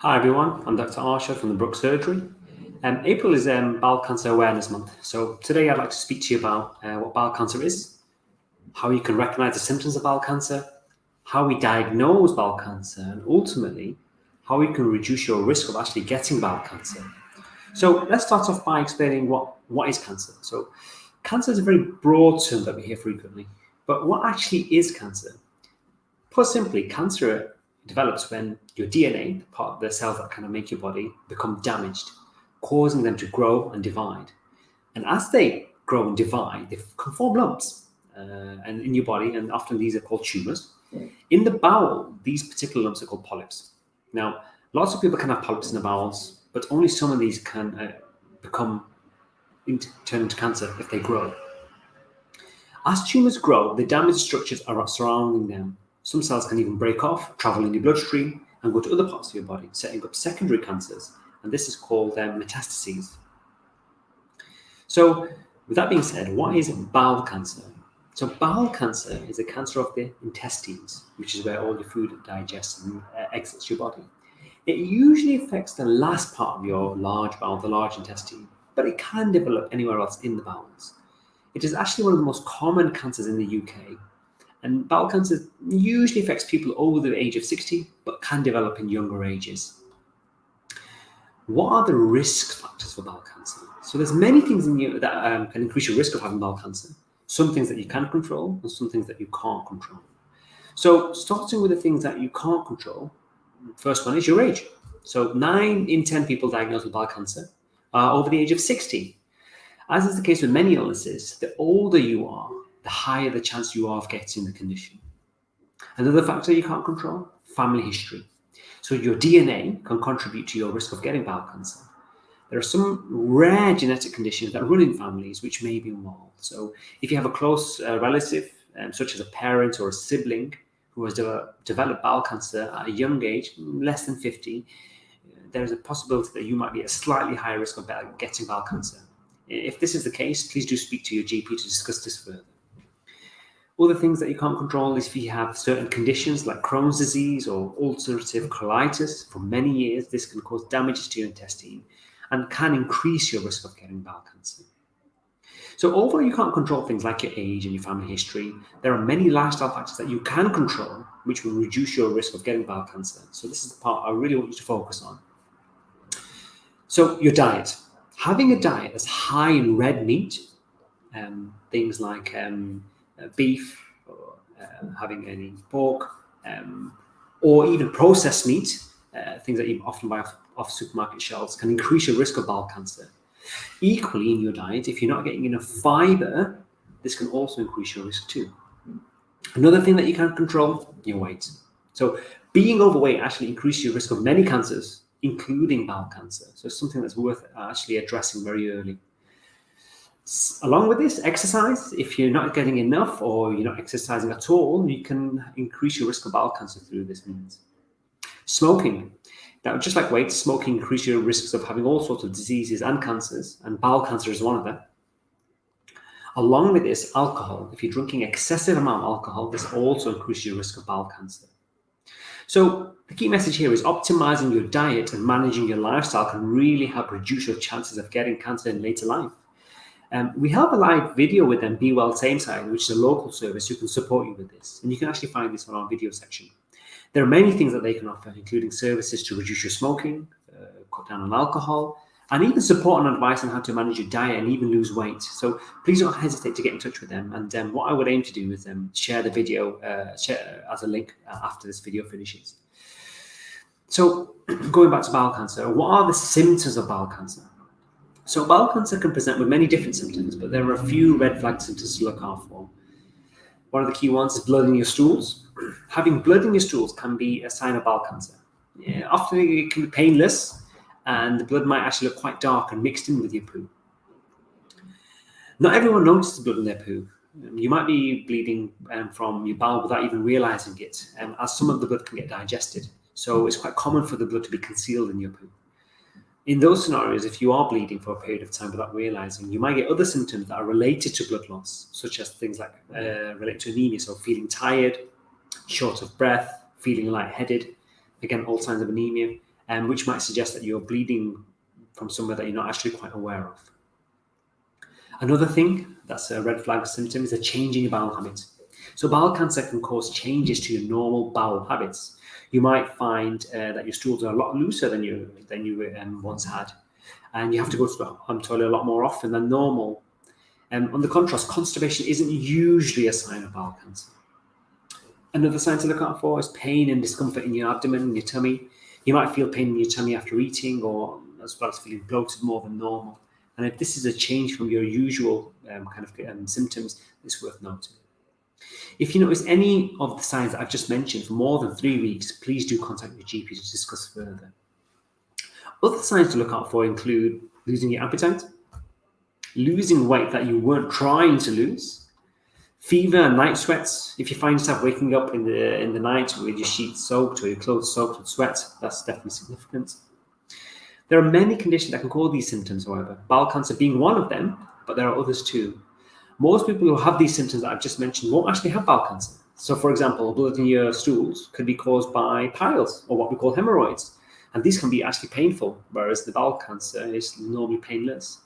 Hi everyone, I'm Dr. Arsha from the Brooke Surgery. April is Bowel Cancer Awareness Month, so today I'd like to speak to you about what bowel cancer is, how you can recognize the symptoms of bowel cancer, how we diagnose bowel cancer, and ultimately how we can reduce your risk of actually getting bowel cancer. So let's start off by explaining what is cancer. So cancer is a very broad term that we hear frequently, but what actually is cancer? Put simply, cancer develops when your DNA, part of the cells that kind of make your body, become damaged, causing them to grow and divide. And as they grow and divide, they can form lumps and in your body, and often these are called tumors. In the bowel, these particular lumps are called polyps. Now, lots of people can have polyps in the bowels, but only some of these can turn into cancer if they grow. As tumors grow, the damaged structures are surrounding them. Some cells can even break off, travel in your bloodstream, and go to other parts of your body, setting up secondary cancers. And this is called metastases. So, with that being said, what is bowel cancer? So, bowel cancer is a cancer of the intestines, which is where all your food digests and exits your body. It usually affects the last part of your large bowel, the large intestine, but it can develop anywhere else in the bowels. It is actually one of the most common cancers in the UK, and bowel cancer usually affects people over the age of 60, but can develop in younger ages. What are the risk factors for bowel cancer? So there's many things in you that can increase your risk of having bowel cancer. Some things that you can control and some things that you can't control. So starting with the things that you can't control, first one is your age. So 9 in 10 people diagnosed with bowel cancer are over the age of 60. As is the case with many illnesses, the older you are, the higher the chance you are of getting the condition. Another factor you can't control, family history. So your DNA can contribute to your risk of getting bowel cancer. There are some rare genetic conditions that run in families which may be involved. So if you have a close relative, such as a parent or a sibling, who has developed bowel cancer at a young age, less than 50, there is a possibility that you might be at a slightly higher risk of getting bowel cancer. If this is the case, please do speak to your GP to discuss this further. Other things that you can't control is if you have certain conditions like Crohn's disease or ulcerative colitis for many years, this can cause damages to your intestine and can increase your risk of getting bowel cancer. So although you can't control things like your age and your family history, there are many lifestyle factors that you can control which will reduce your risk of getting bowel cancer. So this is the part I really want you to focus on. So your diet. Having a diet that's high in red meat, things like beef, or having any pork, or even processed meat, things that you often buy off supermarket shelves, can increase your risk of bowel cancer. Equally, in your diet, if you're not getting enough fiber, this can also increase your risk too. Another thing that you can't control, your weight. So being overweight actually increases your risk of many cancers, including bowel cancer. So it's something that's worth actually addressing very early. Along with this, exercise. If you're not getting enough or you're not exercising at all, you can increase your risk of bowel cancer through this means. Smoking. Now, just like weight, smoking increases your risks of having all sorts of diseases and cancers, and bowel cancer is one of them. Along with this, alcohol. If you're drinking excessive amount of alcohol, this also increases your risk of bowel cancer. So the key message here is optimizing your diet and managing your lifestyle can really help reduce your chances of getting cancer in later life. We have a live video with them, Be Well Tameside, which is a local service who can support you with this. And you can actually find this on our video section. There are many things that they can offer, including services to reduce your smoking, cut down on alcohol, and even support and advice on how to manage your diet and even lose weight. So please don't hesitate to get in touch with them. And what I would aim to do is share the video share as a link after this video finishes. So going back to bowel cancer, what are the symptoms of bowel cancer? So bowel cancer can present with many different symptoms, but there are a few red flag symptoms to look out for. One of the key ones is blood in your stools. Having blood in your stools can be a sign of bowel cancer. Often it can be painless, and the blood might actually look quite dark and mixed in with your poo. Not everyone notices blood in their poo. You might be bleeding from your bowel without even realizing it, as some of the blood can get digested. So it's quite common for the blood to be concealed in your poo. In those scenarios, if you are bleeding for a period of time without realizing, you might get other symptoms that are related to blood loss, such as things like related to anemia, so feeling tired, short of breath, feeling lightheaded, again, all signs of anemia, which might suggest that you're bleeding from somewhere that you're not actually quite aware of. Another thing that's a red flag symptom is a change in your bowel habits. So bowel cancer can cause changes to your normal bowel habits. You might find that your stools are a lot looser than you once had, and you have to go to the toilet a lot more often than normal. On the contrast, constipation isn't usually a sign of bowel cancer. Another sign to look out for is pain and discomfort in your abdomen and your tummy. You might feel pain in your tummy after eating, or as well as feeling bloated more than normal. And if this is a change from your usual symptoms, it's worth noting. If you notice any of the signs that I've just mentioned for more than 3 weeks, please do contact your GP to discuss further. Other signs to look out for include losing your appetite, losing weight that you weren't trying to lose, fever and night sweats. If you find yourself waking up in the night with your sheets soaked or your clothes soaked with sweat, that's definitely significant. There are many conditions that can cause these symptoms, however, bowel cancer being one of them, but there are others too. Most people who have these symptoms that I've just mentioned won't actually have bowel cancer. So, for example, blood in your stools could be caused by piles, or what we call hemorrhoids, and these can be actually painful, whereas the bowel cancer is normally painless.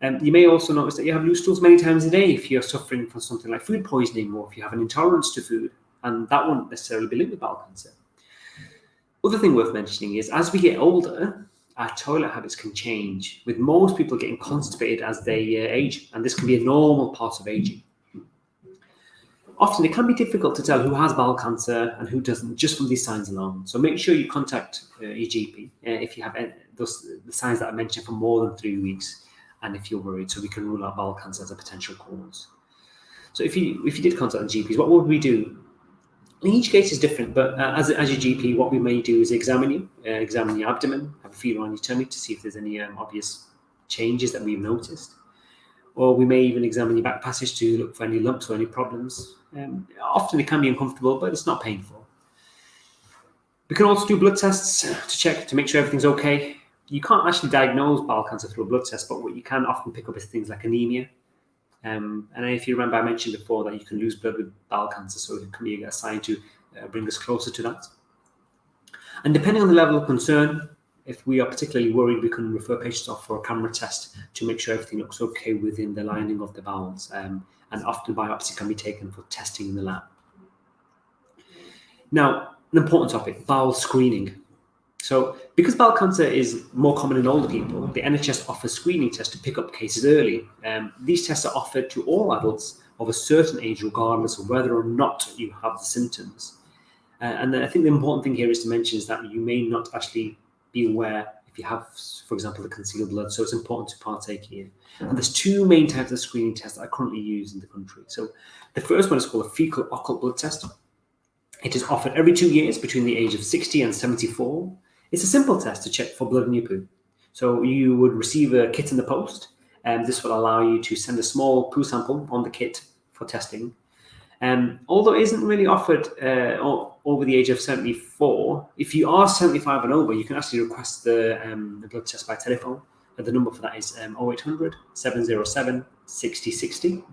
You may also notice that you have loose stools many times a day if you're suffering from something like food poisoning, or if you have an intolerance to food, and that won't necessarily be linked with bowel cancer. Other thing worth mentioning is, as we get older, our toilet habits can change, with most people getting constipated as they age, and this can be a normal part of aging. Often it can be difficult to tell who has bowel cancer and who doesn't just from these signs alone. So make sure you contact your GP if you have the signs that I mentioned for more than 3 weeks, and if you're worried, so we can rule out bowel cancer as a potential cause. So if you did contact the GPs, what would we do? Each case is different, but as your GP, what we may do is examine you, examine your abdomen, have a feel around your tummy to see if there's any obvious changes that we've noticed. Or we may even examine your back passage to look for any lumps or any problems. Often it can be uncomfortable, but it's not painful. We can also do blood tests to check to make sure everything's okay. You can't actually diagnose bowel cancer through a blood test, but what you can often pick up is things like anemia. And if you remember, I mentioned before that you can lose blood with bowel cancer, so it can be a sign to bring us closer to that. And depending on the level of concern, if we are particularly worried, we can refer patients off for a camera test to make sure everything looks okay within the lining of the bowels. And often biopsy can be taken for testing in the lab. Now, an important topic, bowel screening. So because bowel cancer is more common in older people, the NHS offers screening tests to pick up cases early. These tests are offered to all adults of a certain age, regardless of whether or not you have the symptoms. And I think the important thing here is to mention is that you may not actually be aware if you have, for example, the concealed blood. So it's important to partake here. And there's 2 main types of screening tests that are currently used in the country. So the first one is called a fecal occult blood test. It is offered every 2 years between the age of 60 and 74. It's a simple test to check for blood in your poo. So you would receive a kit in the post, and this will allow you to send a small poo sample on the kit for testing. Although it isn't really offered over the age of 74, if you are 75 and over, you can actually request the blood test by telephone. And the number for that is 0800 707 6060.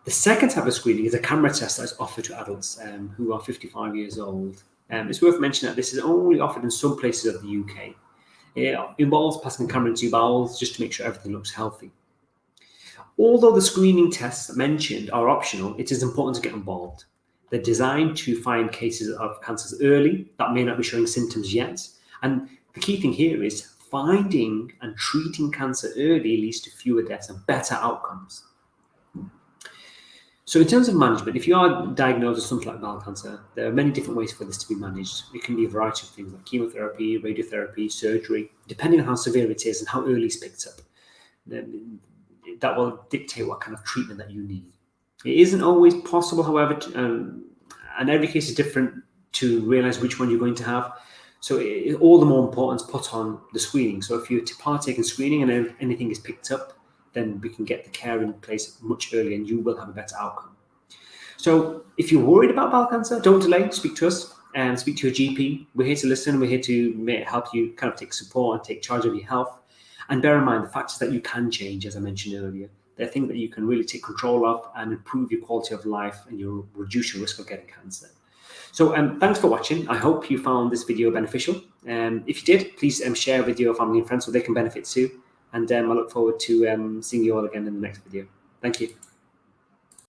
The second type of screening is a camera test that is offered to adults who are 55 years old. It's worth mentioning that this is only offered in some places of the UK. It involves passing a camera into your bowels just to make sure everything looks healthy. Although the screening tests mentioned are optional, it is important to get involved. They're designed to find cases of cancers early that may not be showing symptoms yet. And the key thing here is finding and treating cancer early leads to fewer deaths and better outcomes. So in terms of management, if you are diagnosed with something like bowel cancer, there are many different ways for this to be managed. It can be a variety of things like chemotherapy, radiotherapy, surgery, depending on how severe it is and how early it's picked up. That will dictate what kind of treatment that you need. It isn't always possible, however, and every case is different to realize which one you're going to have. So all the more importance put on the screening. So if you partake in screening and if anything is picked up, then we can get the care in place much earlier and you will have a better outcome. So if you're worried about bowel cancer, don't delay, speak to us and speak to your GP. We're here to listen. We're here to help you kind of take support and take charge of your health. And bear in mind, the fact is that you can change, as I mentioned earlier. They're things that you can really take control of and improve your quality of life and you'll reduce your risk of getting cancer. So thanks for watching. I hope you found this video beneficial. If you did, please share with your family and friends so they can benefit too. And I look forward to seeing you all again in the next video. Thank you.